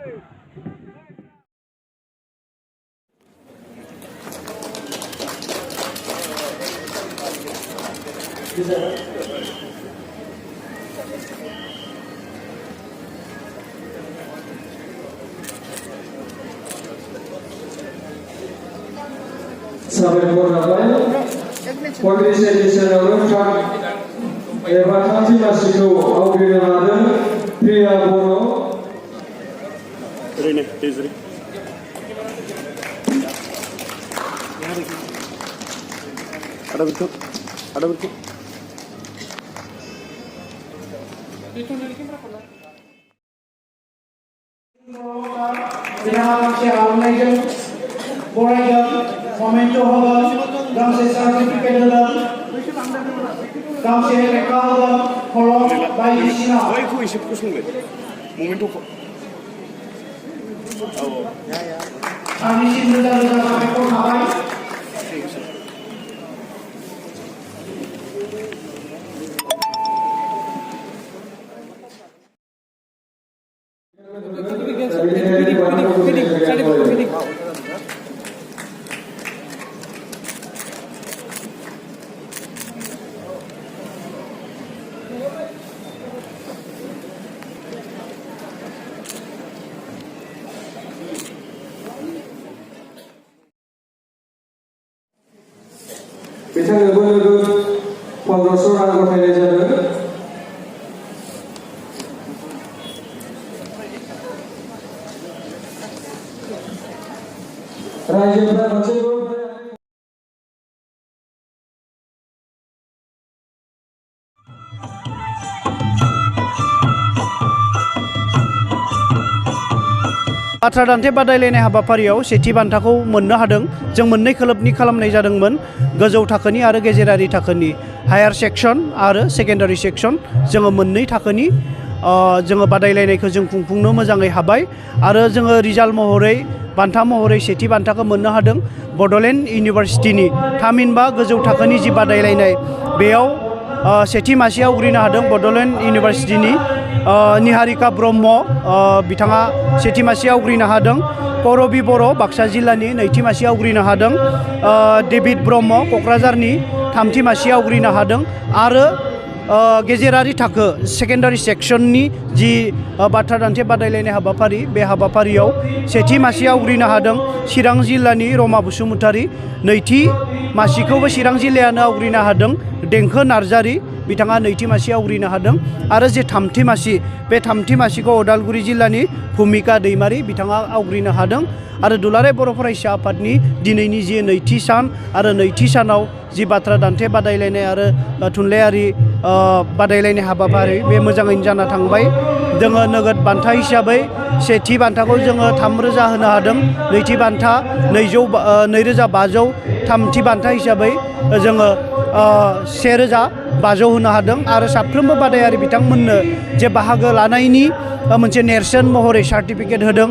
Sampai berapa? Kondisi di sana lengkap. Evakuasi masih awalnya pria bono. Rene, Tezri. Ada betul. Momento hogan, gamse certificate hogan, gamse rekha hogan, kolom bayisina. Why who is it pushing me? Momento. Ani sinda sampai ko nabai. Biasanya gue pondok orang kota ini jadi. Raja berapa बाथ्रा दान्थे बादायलायनाय हाबाफारियाव सेथि बान्थाखौ मोननो हादों। जों मोननै खोलोबनि खालामनाय जादोंमोन, गोजौ थाखोनि आरो गेजेरारि थाखोनि, हायार सेक्सन आरो सेकेन्डारि सेक्सन। जोङो मोननै थाखोनि जोङो बादायलायनायखौ जों खुंफुंनो मोजाङै हाबाय आरो जोङो रिजाल्ट महरै बान्था महरै सेथि बान्थाखौ मोननो हादों। बड'लेण्ड इउनिभारसिटिनि थामहिनबा गोजौ थाखोनि जि बादायलायनाय बेयाव सेथि मासि आवग्रिनो हादों बड'लेण्ड इउनिभारसिटिनि निहारिका ब्रह्म बिथाङा सेथि मासि आवग्रिनो हादों। करबि बर' बाक्सा जिल्लानि नैथि मासि आवग्रिनो हादों। डेभिड ब्रह्म क'क्राझारनि थामथि मासि आवग्रिनो हादों आरो गेजेरारि थाखो सेकेन्डारि सेक्सननि जि बाथ्रा दान्थे बादायलायनाय हाबाफारि बे हाबाफारियाव सेथि मासि आवग्रिनो हादों चिरां जिल्लानि रमा बसुमतारी। नैथि मासिखौबो चिरां जिल्लायानो आवग्रिनो हादों देंखो नार्जारी, बिथाङा नैथि मासि आवग्रिनो हादों आरो जे थामथि मासि बे थामथि मासिखौ अदालगुरि जिल्लानि भुमिका दैमारी बिथाङा आवग्रिनो हादों। आरो दुलाराय बर' फरायसा आफादनि दिनैनि जि नैथि सान आरो नैथि सानाव जि बाथ्रा दान्थे बादायलायनाय आरो थुनलाइयारि बादायलायनाय हाबाफारि बे मोजाङैनो जाना थांबाय। जोङो नोगोद बान्था हिसाबै सेथि बान्थाखौ जोङो 3,000 होनो हादों, नैथि बान्था 2,500, थामथि बान्था हिसाबै जोङो 1,500 होनो हादों आरो साफ्रोमबो बादायारि बिथांमोननो जे बाहागो लानायनि मोनसे नेरसोन महरै सार्टिफिकेट होदों।